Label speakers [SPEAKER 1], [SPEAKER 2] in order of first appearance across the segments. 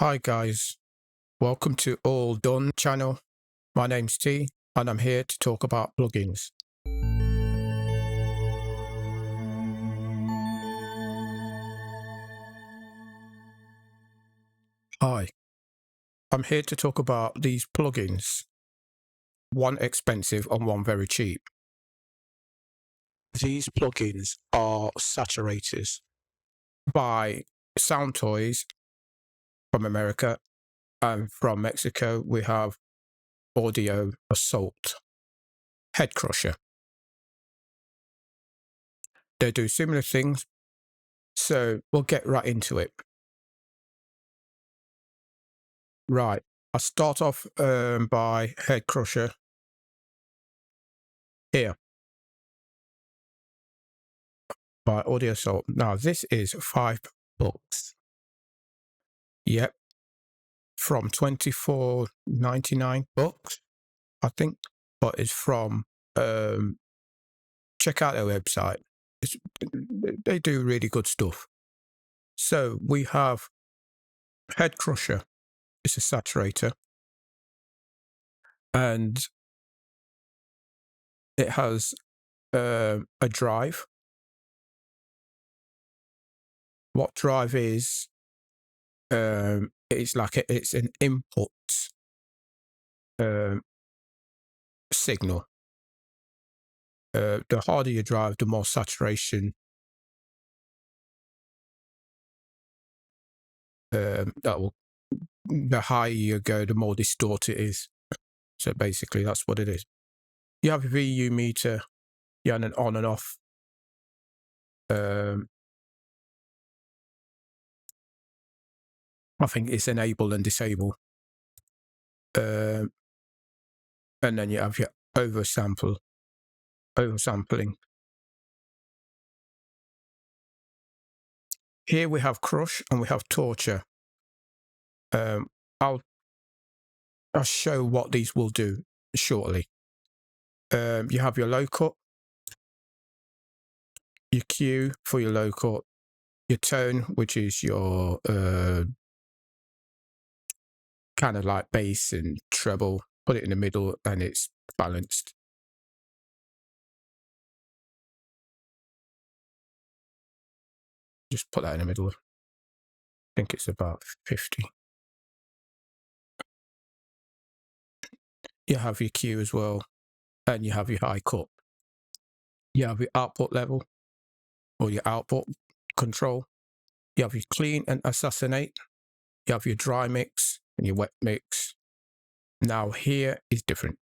[SPEAKER 1] Hi guys, welcome to All Done channel. My name's T and I'm here to talk about plugins. Hi, I'm here to talk about these plugins, one expensive and one very cheap. These plugins are saturators by Sound Toys from America, and from Mexico we have Audio Assault Head Crusher. They do similar things, so we'll get right into it. Right, I'll start off by Head Crusher here by Audio Assault. Now this is $5. Yep, from 24.99 bucks, I think, but it's from check out their website. They do really good stuff. So we have Head Crusher. It's a saturator, and it has a drive. What drive is? It's like it's an input signal. The harder you drive, the more saturation the higher you go, the more distorted it is. So basically, that's what it is. You have a VU meter, you have an on and off. I think it's enable and disable. And then you have your oversampling. Here we have crush and we have torture. I'll show what these will do shortly. You have your low cut, your Q for your low cut, your tone, which is your kind of like bass and treble. Put it in the middle and it's balanced. Just put that in the middle. I think it's about 50. You have your Q as well, and you have your high cut. You have your output level or your output control. You have your clean and assassinate. You have your dry mix and your wet mix. Now here is different.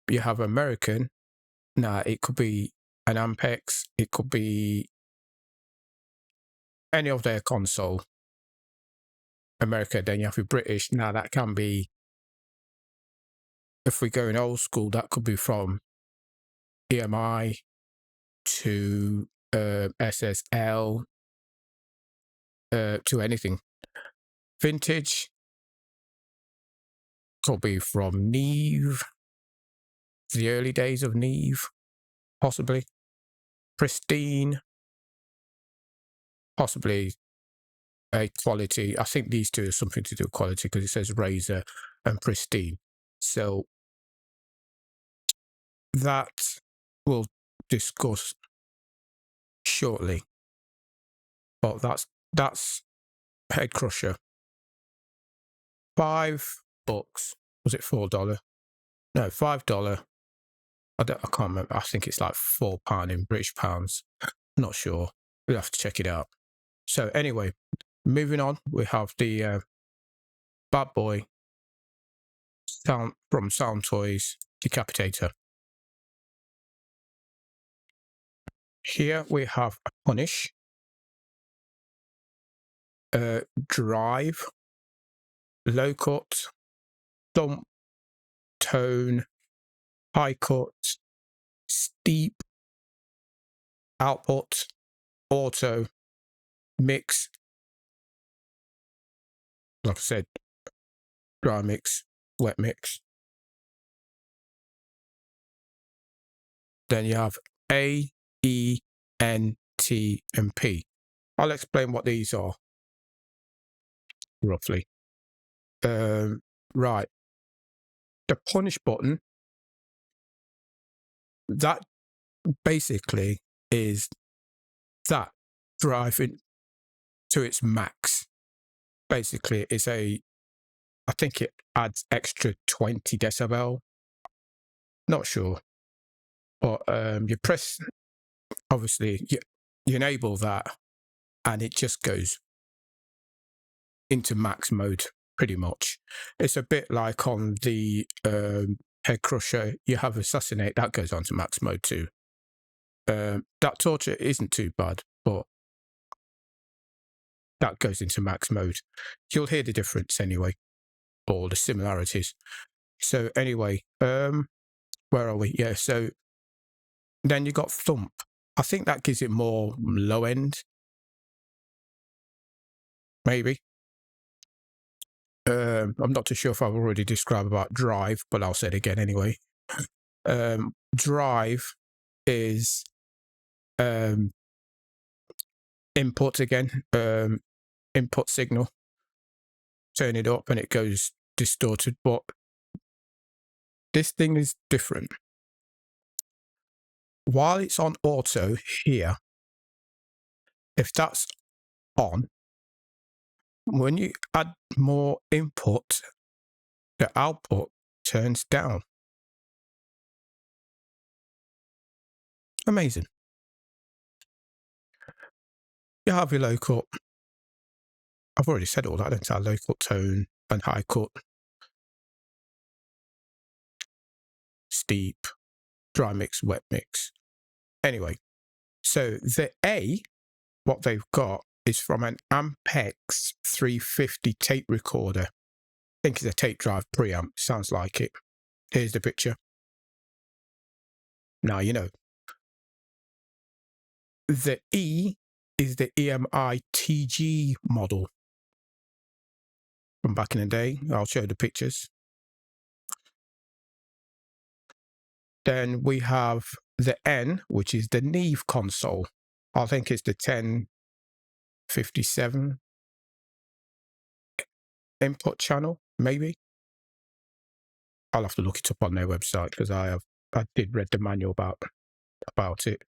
[SPEAKER 1] You have American. Now it could be an Ampex. It could be any of their console. America. Then you have your British. Now that can be, if we go in old school, that could be from EMI to SSL to anything. Vintage could be from Neve, the early days of Neve, possibly. Pristine, possibly a quality. I think these two are something to do with quality because it says Razor and Pristine. So that we'll discuss shortly. But that's Head Crusher. $5. Was it $4? No, $5. I can't remember. I think it's like £4 in British pounds. Not sure. We'll have to check it out. So anyway, moving on, we have the bad boy from Sound Toys Decapitator. Here we have a punish, drive, low cut, thump, tone, high cut, steep, output, auto, mix. Like I said, dry mix, wet mix. Then you have A, E, N, T, and P. I'll explain what these are. roughly. Right. The punish button, that basically is that driving to its max. Basically, I think it adds extra 20 decibel. Not sure. But you press, obviously, you enable that, and it just goes into max mode, pretty much. It's a bit like on the Head Crusher, you have Assassinate, that goes on to max mode too. That Torture isn't too bad, but that goes into max mode. You'll hear the difference anyway, or the similarities. So anyway, where are we? Yeah, so then you got Thump. I think that gives it more low end, maybe. I'm not too sure if I've already described about Drive, but I'll say it again anyway. Drive is input again, input signal. Turn it up and it goes distorted, but this thing is different. While it's on auto here, if that's on, when you add more input, the output turns down. Amazing. You have your low cut. I've already said all that, don't I? Low cut, tone, and high cut. Steep, dry mix, wet mix. Anyway, so the A, what they've got is from an Ampex 350 tape recorder. I think it's a tape drive preamp, sounds like it. Here's the picture. Now you know. The E is the EMI TG model from back in the day. I'll show the pictures. Then we have the N, which is the Neve console. I think it's the 1057 input channel, maybe. I'll have to look it up on their website because I did read the manual about it.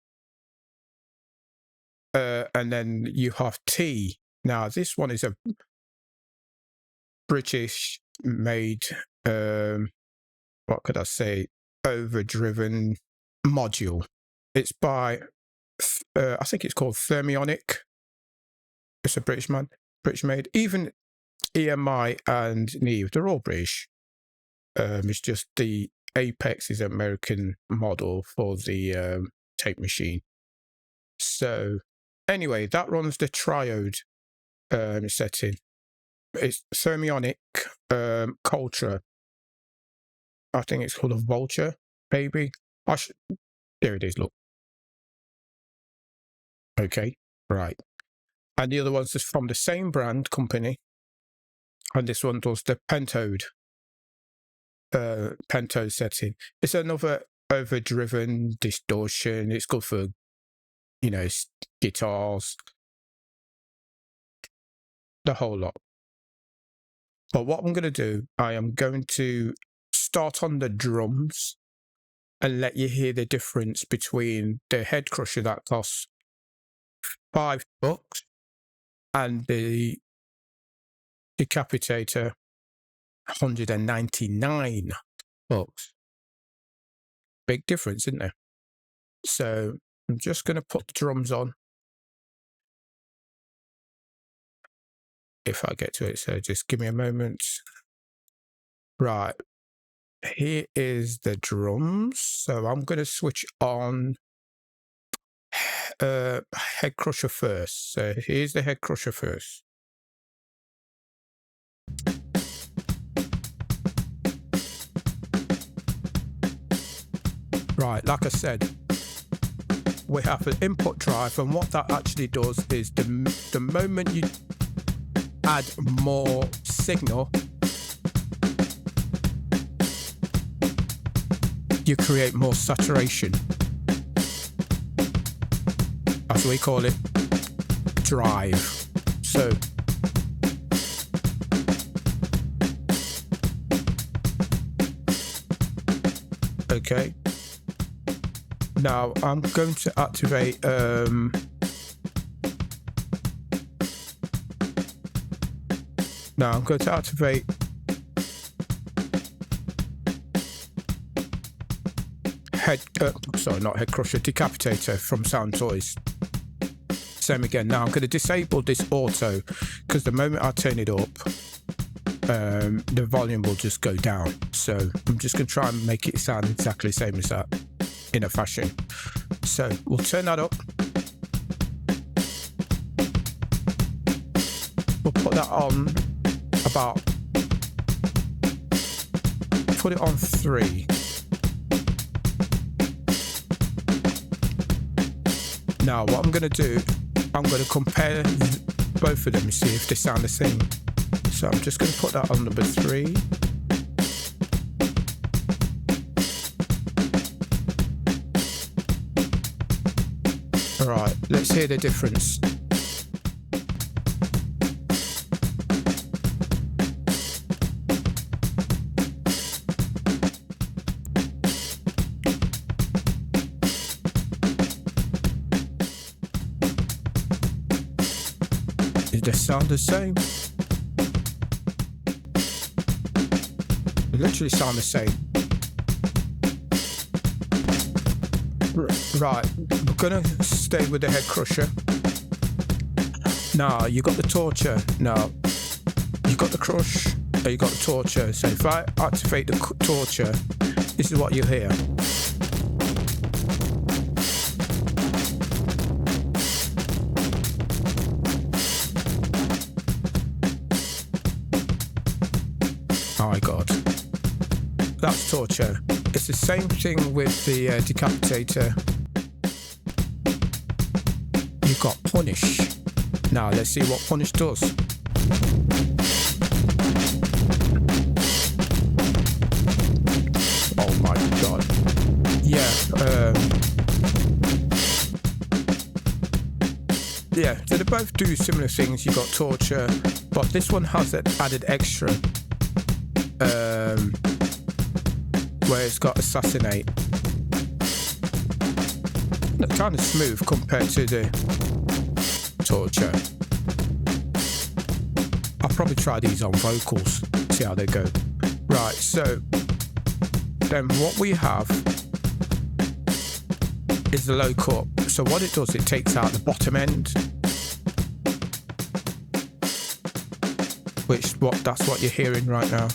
[SPEAKER 1] And then you have T. Now this one is a British made, what could I say, overdriven module. It's by, I think it's called Thermionic. It's a British made. Even EMI and Neve, they're all British. It's just the Apex is an American model for the tape machine. So anyway, that runs the triode setting. It's Thermionic Cultra. I think it's called a Vulture, maybe. There it is, look. Okay, right. And the other one's just from the same brand company. And this one does the Pentode setting. It's another overdriven distortion. It's good for, guitars, the whole lot. But what I'm going to do, I am going to start on the drums and let you hear the difference between the Head Crusher that costs $5 and the Decapitator $199. Big difference, isn't there? So I'm just going to put the drums on. If I get to it, so just give me a moment. Right, here is the drums. So I'm going to switch on Head Crusher first. So here's the Head Crusher first. Right, like I said, we have an input drive, and what that actually does is the moment you add more signal, you create more saturation, as we call it, drive. So Okay. Now I'm going to activate not head crusher, decapitator from Sound Toys. Same again. Now I'm going to disable this auto because the moment I turn it up, the volume will just go down. So I'm just going to try and make it sound exactly the same as that in a fashion. So we'll turn that up. We'll put that on about, put it on 3. Now what I'm going to do, I'm going to compare both of them and see if they sound the same. So I'm just going to put that on number 3. Alright, let's hear the difference. They sound the same. They literally sound the same. Right, we're gonna stay with the head crusher. Now you got the torture. Now you got the crush, or you got the torture. So if I activate the torture, this is what you hear. Oh my god, that's torture. It's the same thing with the decapitator. You've got punish. Now let's see what punish does. Oh my god. Yeah. Yeah, so they both do similar things. You've got torture, but this one has an added extra. Where it's got assassinate. They're kind of smooth compared to the torture. I'll probably try these on vocals, see how they go. Right, so then what we have is the low cut. So what it does, it takes out the bottom end, that's what you're hearing right now.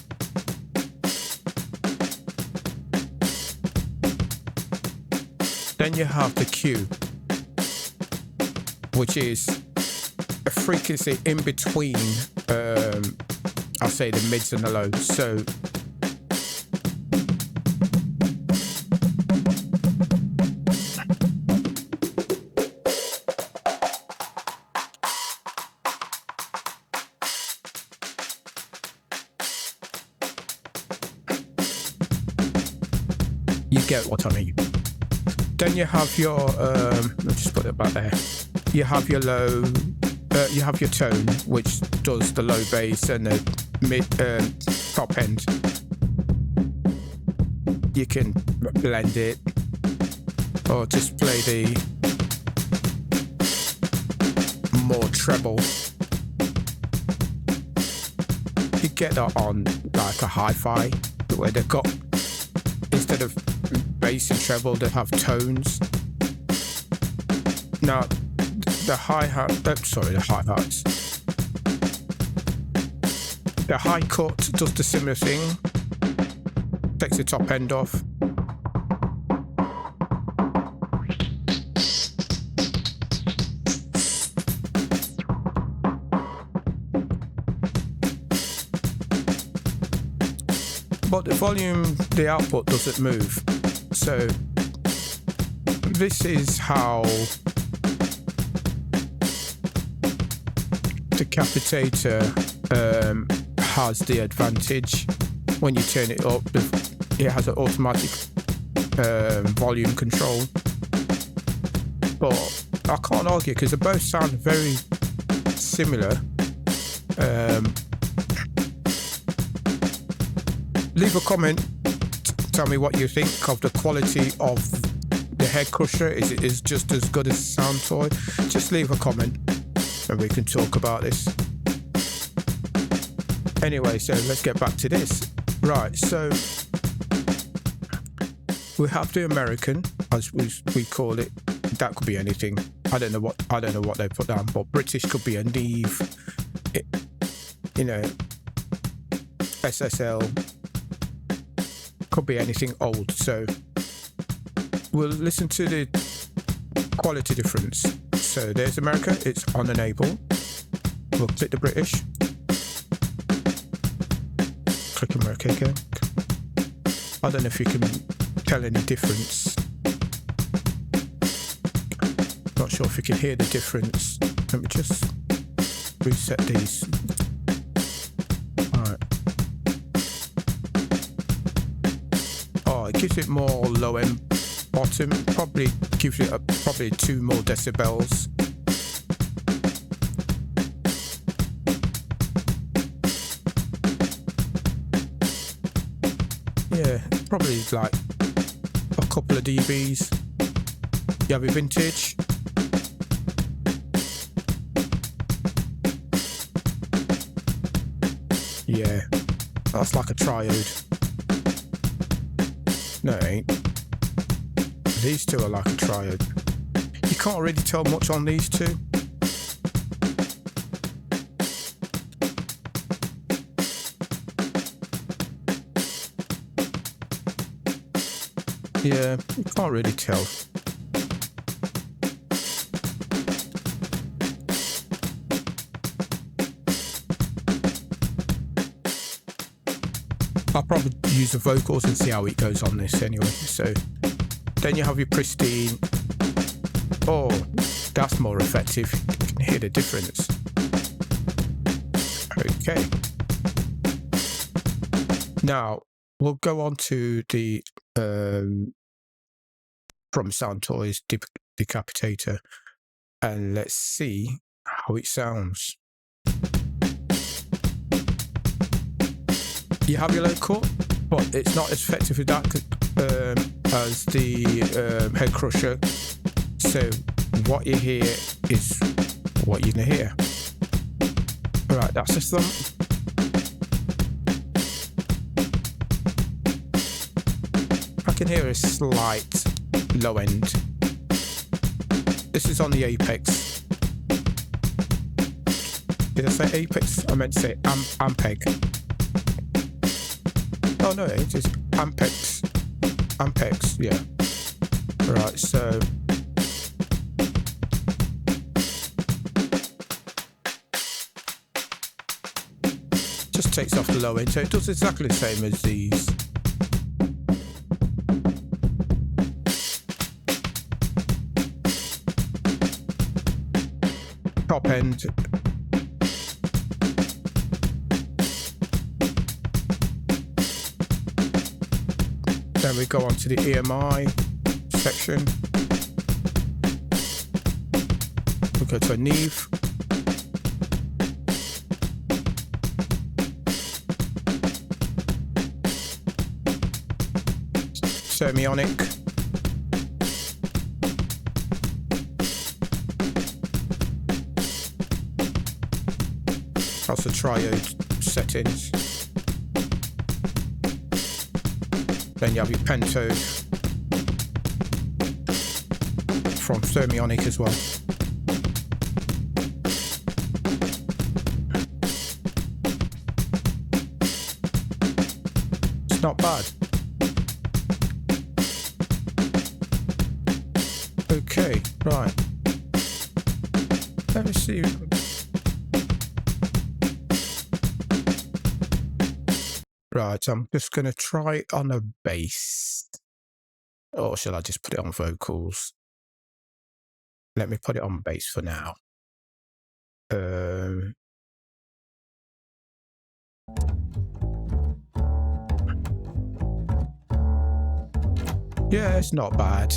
[SPEAKER 1] Then you have the Q, which is a frequency in between, I'll say the mids and the lows. So you get what I mean. Then you have your, let's just put it back there. You have your low, you have your tone, which does the low bass and the mid, top end. You can blend it, or just play the more treble. You get that on like a hi-fi, where they've got, instead of bass and treble, they have tones. Now the hi-hats, the high cut does the similar thing, takes the top end off. But the volume, the output doesn't move. So this is how Decapitator has the advantage. When you turn it up, it has an automatic volume control. But I can't argue because they both sound very similar. Leave a comment tell me what you think of the quality of the head crusher. Is it just as good as Sound Toy? Just leave a comment and we can talk about this. Anyway, so let's get back to this. Right, so we have the American, as we call it. That could be anything. I don't know what they put down, but British could be a Neve, you know, SSL, could be anything old. So we'll listen to the quality difference. So there's America, it's on enable. We'll click the British. Click America again. I don't know if you can tell any difference. Not sure if you can hear the difference. Let me just reset these. Alright. Oh, it gives it more low end bottom. Probably gives it probably 2 more decibels. Yeah, probably like a couple of dBs. You have a vintage. Yeah, that's like a triode. No, it ain't. These two are like a triode. You can't really tell much on these two. Yeah, you can't really tell. I'll probably use the vocals and see how it goes on this anyway. So then you have your pristine. Oh, that's more effective. You can hear the difference. Okay. Now we'll go on to the from Sound Toys Decapitator, and let's see how it sounds. You have your low cut, but it's not as effective with that as the head crusher. So what you hear is what you're gonna hear. Right, that's a thump. I can hear a slight low end. This is on the Apex. Did I say Apex? I meant to say Ampeg. Oh no, it is Ampex. Ampex, yeah. Right, so just takes off the low end, so it does exactly the same as these. Top end. Then we go on to the EMI section. We go to a Neve. Semionic. That's the triode settings. Then you have your pentode from Thermionic as well. It's not bad. Okay, right. Let me see. Right, I'm just going to try it on a bass. Or shall I just put it on vocals? Let me put it on bass for now. Yeah, it's not bad.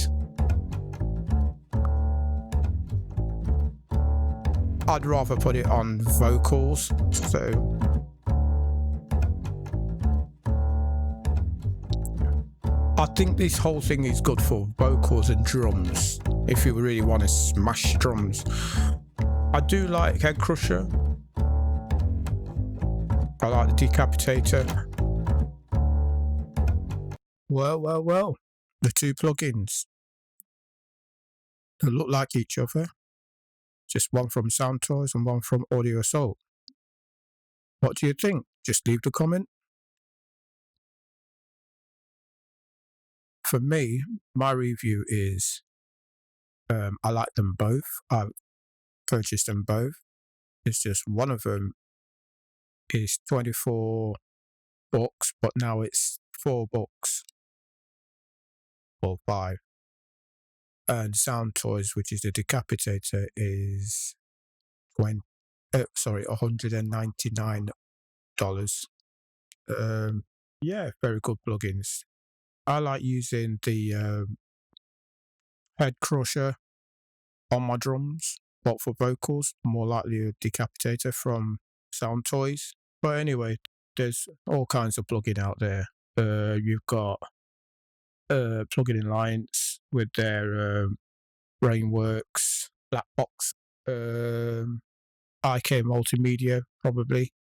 [SPEAKER 1] I'd rather put it on vocals, so I think this whole thing is good for vocals and drums. If you really want to smash drums, I do like Head Crusher. I like the Decapitator. Well. The two plugins, they look like each other. Just one from Sound Toys and one from Audio Assault. What do you think? Just leave the comment. For me, my review is I like them both. I purchased them both. It's just one of them is 24 bucks, but now it's 4 bucks or 5. And Sound Toys, which is the Decapitator, is $199. Yeah, very good plugins. I like using the Head Crusher on my drums, but for vocals, more likely a Decapitator from Sound Toys. But anyway, there's all kinds of plugin out there. You've got Plugin Alliance with their Brainworks, Blackbox, IK Multimedia, probably.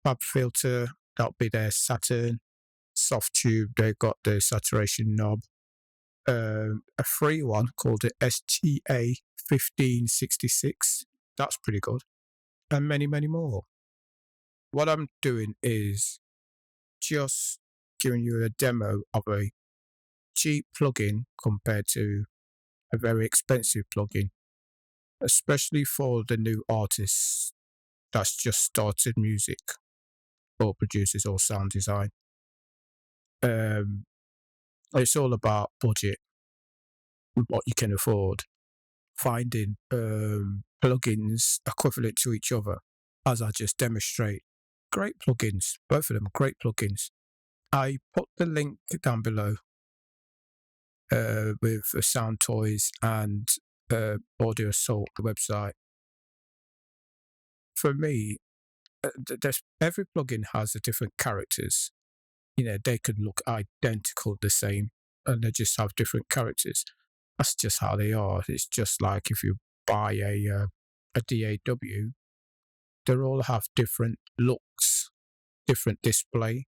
[SPEAKER 1] Fab Filter, that'll be their Saturn. Soft Tube, they've got the saturation knob. A free one called the STA 1566. That's pretty good. And many, many more. What I'm doing is just giving you a demo of a cheap plugin compared to a very expensive plugin, especially for the new artists that's just started music or producers or sound design. It's all about budget, what you can afford, finding plugins equivalent to each other, as I just demonstrate. Great plugins, both of them great plugins. I put the link down below with Sound Toys and Audio Assault, the website. For me, every plugin has a different characters. They could look identical, the same, and they just have different characters. That's just how they are. It's just like if you buy a DAW, they all have different looks, different display,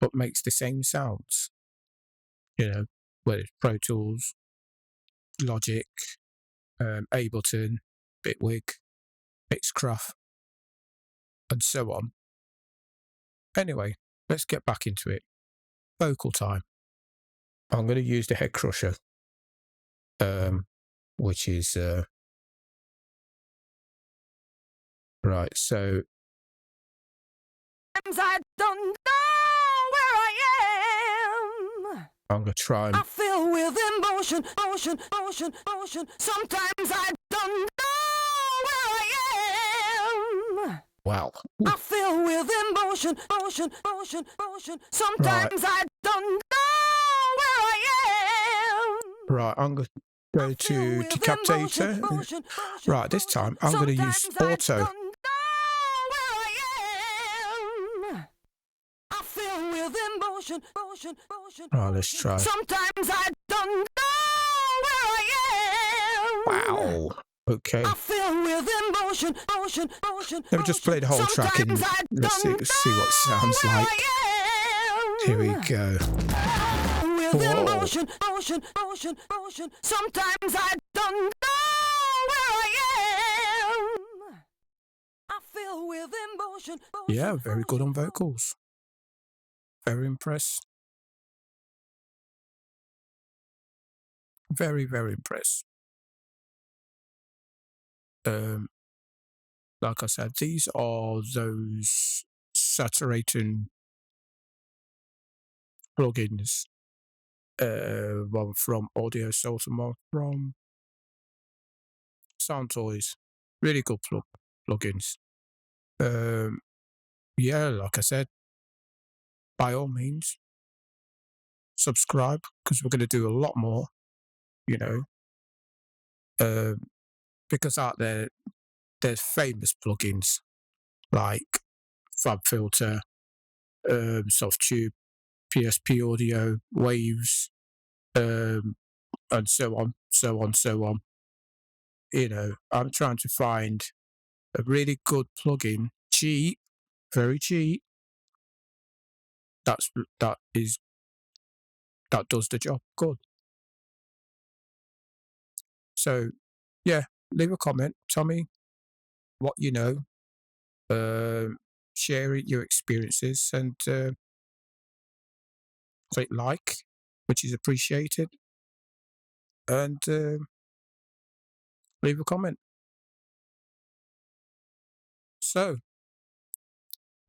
[SPEAKER 1] but makes the same sounds. Whether it's Pro Tools, Logic, Ableton, Bitwig, Mixcraft, and so on. Anyway, let's get back into it. Vocal time. I'm going to use the Head Crusher, which is right. So I don't know where I am. I'm going to try and... I feel with emotion. Sometimes I don't know where I am. Wow. Ooh. I feel with emotion. Sometimes I don't know where I am. Right, I'm going to go to Decapitator. Right, this time I'm going to use Auto. Right, let's try. Sometimes I don't know where I am. Wow. Okay. I feel with emotion. Let me just play the whole track and let's see what it sounds like. Here we go. With emotion. Sometimes I don't know where I am. I feel with emotion. Yeah, very good on vocals. Very impressed. Very, very impressed. Like I said, these are those saturating plugins. One from Audio Assault and one from Sound Toys. Really good plugins. Yeah, like I said, by all means, subscribe because we're going to do a lot more, because out there's famous plugins like Fab Filter, Soft Tube, PSP audio, waves, and so on, so on, so on. You know, I'm trying to find a really good plugin, cheap, very cheap. That does the job good. So, yeah, leave a comment. Tell me what you know. Share your experiences and click like, which is appreciated, and leave a comment. So,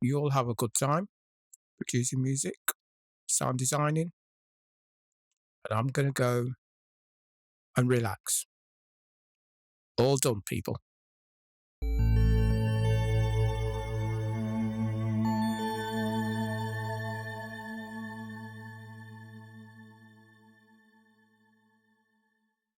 [SPEAKER 1] you all have a good time producing music, sound designing, and I'm going to go and relax. All done, people.